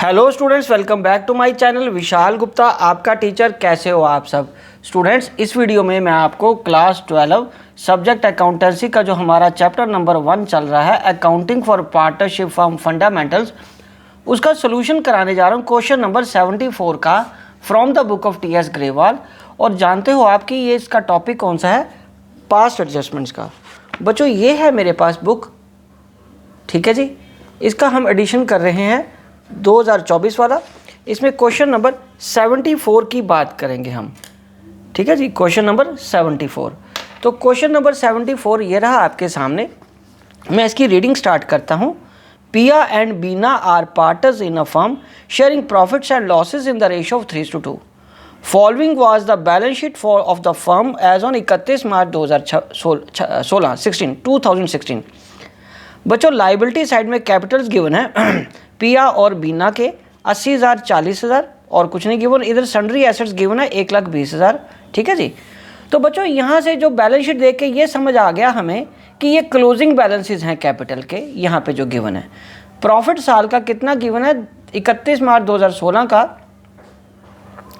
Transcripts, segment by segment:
Hello students, welcome back to my channel. Vishal Gupta आपका teacher. कैसे हो आप सब स्टूडेंट्स? इस वीडियो में मैं आपको क्लास 12 सब्जेक्ट अकाउंटेंसी का जो हमारा चैप्टर नंबर 1 चल रहा है, accounting for partnership firm fundamentals, उसका सोल्यूशन कराने जा रहा हूँ। क्वेश्चन नंबर 74 का from the book of T S Grewal. और जानते हो आपकी ये इसका टॉपिक कौन सा है? पास्ट एडजस्टमेंट्स का। बच्चों ये है मेरे पास बुक, ठीक है जी। इसका हम एडिशन कर रहे हैं 2024 वाला। इसमें क्वेश्चन नंबर 74 की बात करेंगे हम, ठीक है जी। Question number 74। तो क्वेश्चन नंबर 74 ये रहा आपके सामने। मैं इसकी रीडिंग स्टार्ट करता हूँ। Piya and Beena are partners in a firm sharing profits and losses in the ratio of 3:2। Following was the balance sheet for of the firm as on 31 March 2016। बच्चों लाइबिलिटी साइड में कैपिटल्स गिवन है पिया और बीना के 80,000, 40,000 और कुछ नहीं गिवन। इधर sundry assets given है 1,20,000, ठीक है जी। तो बच्चों यहाँ से जो बैलेंस शीट देख के ये समझ आ गया हमें कि ये क्लोजिंग बैलेंसेस हैं कैपिटल के, यहाँ पे जो गिवन है। प्रॉफिट साल का कितना गिवन है? 31 मार्च 2016 का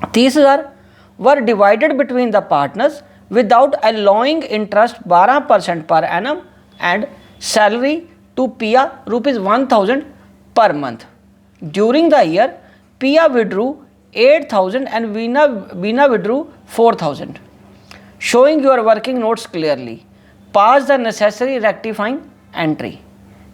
30,000 were divided between the partners without allowing interest 12% per annum and salary to पिया ₹1,000 per month. During the year, Pia withdrew 8,000 and Veena withdrew 4,000. Showing your working notes clearly. Pass the necessary rectifying entry.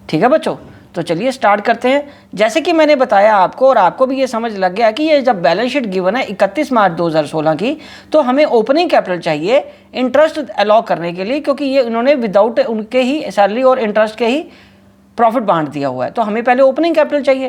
ठीक है बच्चों, तो चलिए start करते हैं। जैसे कि मैंने बताया आपको और आपको भी ये समझ लग गया कि ये जब बैलेंस शीट गिवन है 31 मार्च 2016 की, तो हमें ओपनिंग कैपिटल चाहिए इंटरेस्ट अलाउ करने के लिए, क्योंकि ये इन्होंने विदाउट उनके ही सैलरी और इंटरेस्ट के ही प्रॉफिट बांट दिया हुआ है। तो हमें पहले ओपनिंग कैपिटल चाहिए।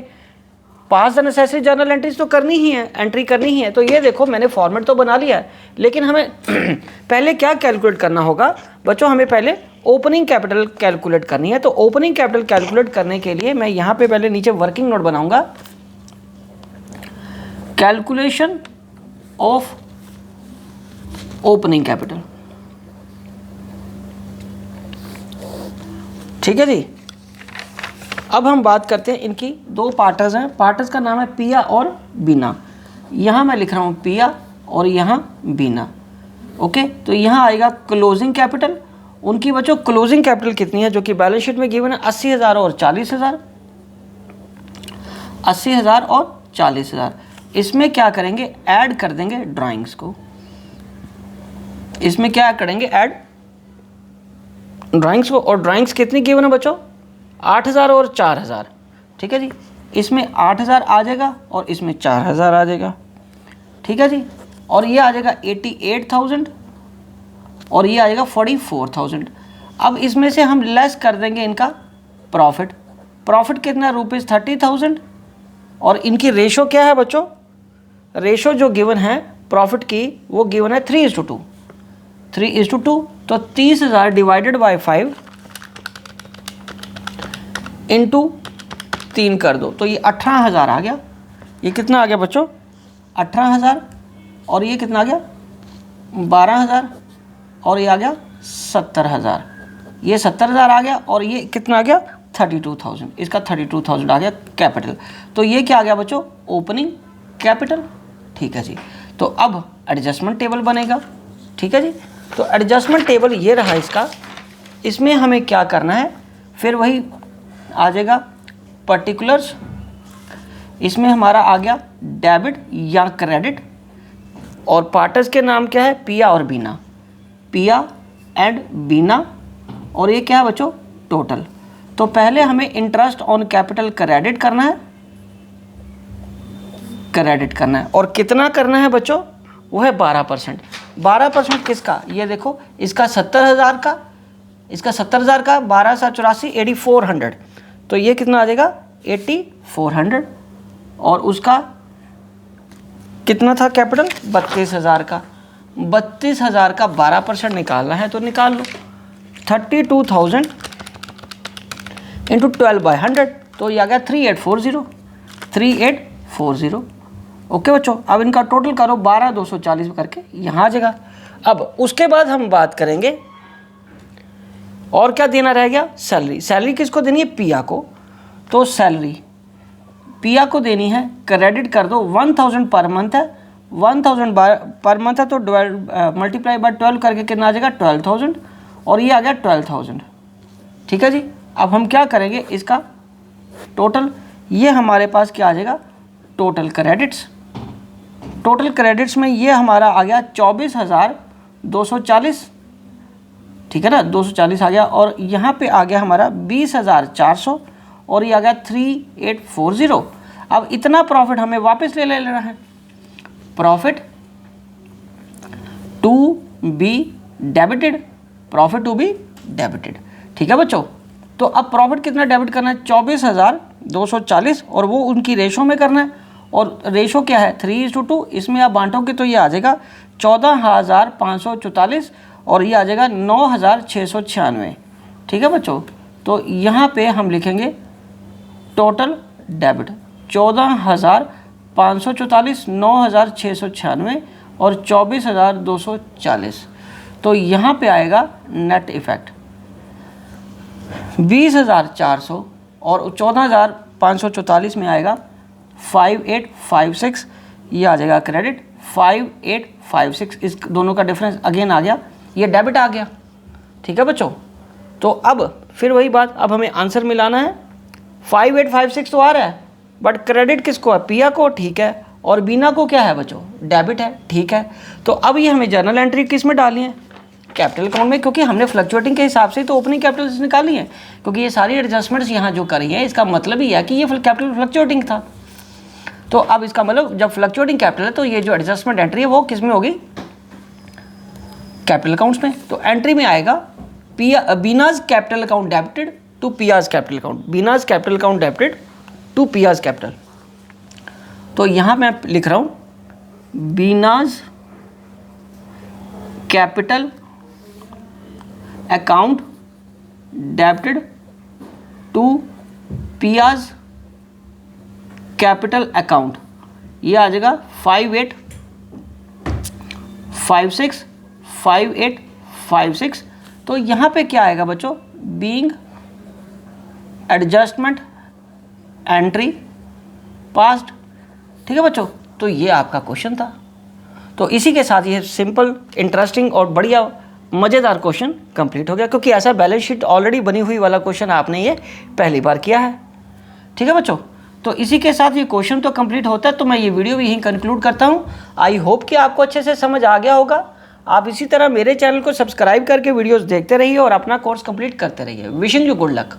पास द नेसेसरी जर्नल एंट्रीज तो करनी ही है, एंट्री करनी ही है। तो ये देखो मैंने फॉर्मेट तो बना लिया है, लेकिन हमें पहले क्या कैलकुलेट करना होगा बच्चों? हमें पहले ओपनिंग कैपिटल कैलकुलेट करनी है। तो ओपनिंग कैपिटल कैलकुलेट करने के लिए मैं यहाँ पे पहले नीचे वर्किंग नोट बनाऊंगा। कैलकुलेशन ऑफ ओपनिंग कैपिटल, ठीक है जी। अब हम बात करते हैं, इनकी दो पार्टनर्स हैं। पार्टनर्स का नाम है पिया और बीना। यहाँ मैं लिख रहा हूँ पिया और यहाँ बीना, ओके। तो यहाँ आएगा क्लोजिंग कैपिटल। उनकी बच्चों क्लोजिंग कैपिटल कितनी है जो कि बैलेंस शीट में गिवन है? 80,000 और 40,000। 80,000 और 40,000। इसमें क्या करेंगे? ऐड कर देंगे ड्राइंग्स को। इसमें क्या करेंगे? ऐड ड्राइंग्स को। और ड्राइंग्स कितनी गिवन है बच्चों? 8,000 और 4,000, ठीक है जी। इसमें 8,000 आ जाएगा और इसमें 4,000 आ जाएगा, ठीक है जी। और ये आ जाएगा 88,000 और ये आ जाएगा 44,000। अब इसमें से हम लेस कर देंगे इनका प्रॉफिट। प्रॉफिट कितना? ₹30,000। और इनकी रेशो क्या है बच्चों? रेशो जो गिवन है प्रॉफिट की वो गिवन है 3:2। 3:2। तो 30,000 डिवाइडेड बाई 5 इंटू 3 कर दो, तो ये 18,000 आ गया। ये कितना आ गया बच्चों? 18,000। और ये कितना आ गया? 12,000। और ये आ गया 70,000। ये 70,000 आ गया और ये कितना आ गया? 32,000। इसका 32,000 आ गया कैपिटल। तो ये क्या आ गया बच्चों? ओपनिंग कैपिटल, ठीक है जी। तो अब एडजस्टमेंट टेबल बनेगा, ठीक है जी। तो एडजस्टमेंट टेबल ये रहा इसका। इसमें हमें क्या करना है? फिर वही आ जाएगा पर्टिकुलर्स। इसमें हमारा आ गया डेबिट या क्रेडिट। और पार्टनर्स के नाम क्या है? पिया और बीना। पिया एंड बीना। और ये क्या है बच्चों? टोटल। तो पहले हमें इंटरेस्ट ऑन कैपिटल क्रेडिट करना है। क्रेडिट करना है और कितना करना है बच्चों? वो है 12%। 12% किसका? ये देखो, इसका 70,000 का, इसका 70,000 का 12,84 8400। तो ये कितना आ जाएगा? 8400। और उसका कितना था कैपिटल? 32,000 का। 32,000 का 12% निकालना है तो निकाल लो। 32,000 इंटू 12/100, तो ये आ गया 3840। 3840, ओके बच्चों। अब इनका टोटल करो 12,240 करके यहाँ आ जाएगा। अब उसके बाद हम बात करेंगे और क्या देना रह गया? सैलरी। सैलरी किसको देनी है? पिया को। तो सैलरी पिया को देनी है, क्रेडिट कर दो 1000 पर मंथ है, 1000 पर मंथ है तो मल्टीप्लाई बाय 12 करके कितना आ जाएगा 12,000 और ये आ गया 12,000। ठीक है जी। अब हम क्या करेंगे इसका टोटल, ये हमारे पास क्या आ जाएगा टोटल क्रेडिट्स। टोटल क्रेडिट्स में ये हमारा आ गया 24,240, ठीक है ना, 240 आ गया और यहाँ पे आ गया हमारा 20,400 और ये आ गया 3840। अब इतना प्रॉफिट हमें वापस ले लेना है, profit to be debited, profit to be debited. ठीक है बच्चों, तो अब प्रॉफिट कितना डेबिट करना है 24,240 और वो उनकी रेशो में करना है और रेशो क्या है 3:2, इसमें आप बांटोगे तो ये आ जाएगा 14,544 और ये आ जाएगा 9,696। ठीक है बच्चों, तो यहाँ पे हम लिखेंगे टोटल डेबिट 14,544, 9,696 और 24,240। तो यहाँ पे आएगा नेट इफेक्ट 20,400 और 14,544 में आएगा 5856, ये आ जाएगा क्रेडिट 5856। इस दोनों का डिफरेंस अगेन आ गया, ये डेबिट आ गया। ठीक है बच्चों, तो अब फिर वही बात, अब हमें आंसर मिलाना है। 5856 तो आ रहा है बट क्रेडिट किसको है पिया को, ठीक है, और बीना को क्या है बच्चों डेबिट है, ठीक है। तो अब ये हमें जर्नल एंट्री किस में डालनी है कैपिटल अकाउंट में, क्योंकि हमने फ्लक्चुएटिंग के हिसाब से तो ओपनिंग कैपिटल निकाली है, क्योंकि ये सारी एडजस्टमेंट्स यहाँ जो करी है इसका मतलब ही है कि ये कैपिटल फ्लक्चुएटिंग था। तो अब इसका मतलब जब फ्लक्चुएटिंग कैपिटल है तो ये जो एडजस्टमेंट एंट्री है वो किस में होगी कैपिटल अकाउंट्स में। तो एंट्री में आएगा Beena's capital account debited to Piya's capital account, Beena's capital account debited to Piya's capital. तो यहाँ मैं लिख रहा हूँ Beena's capital account debited to Piya's capital account, ये आ जाएगा 5856। तो यहाँ पे क्या आएगा बच्चों बीइंग एडजस्टमेंट एंट्री पास्ट। ठीक है बच्चों, तो ये आपका क्वेश्चन था। तो इसी के साथ ये सिंपल इंटरेस्टिंग और बढ़िया मज़ेदार क्वेश्चन कंप्लीट हो गया, क्योंकि ऐसा बैलेंस शीट ऑलरेडी बनी हुई वाला क्वेश्चन आपने ये पहली बार किया है। ठीक है बच्चों, तो इसी के साथ ये क्वेश्चन तो कंप्लीट होता है, तो मैं ये वीडियो भी यहीं कंक्लूड करता हूँ। आई होप कि आपको अच्छे से समझ आ गया होगा। आप इसी तरह मेरे चैनल को सब्सक्राइब करके वीडियोस देखते रहिए और अपना कोर्स कंप्लीट करते रहिए। Wishing you good luck.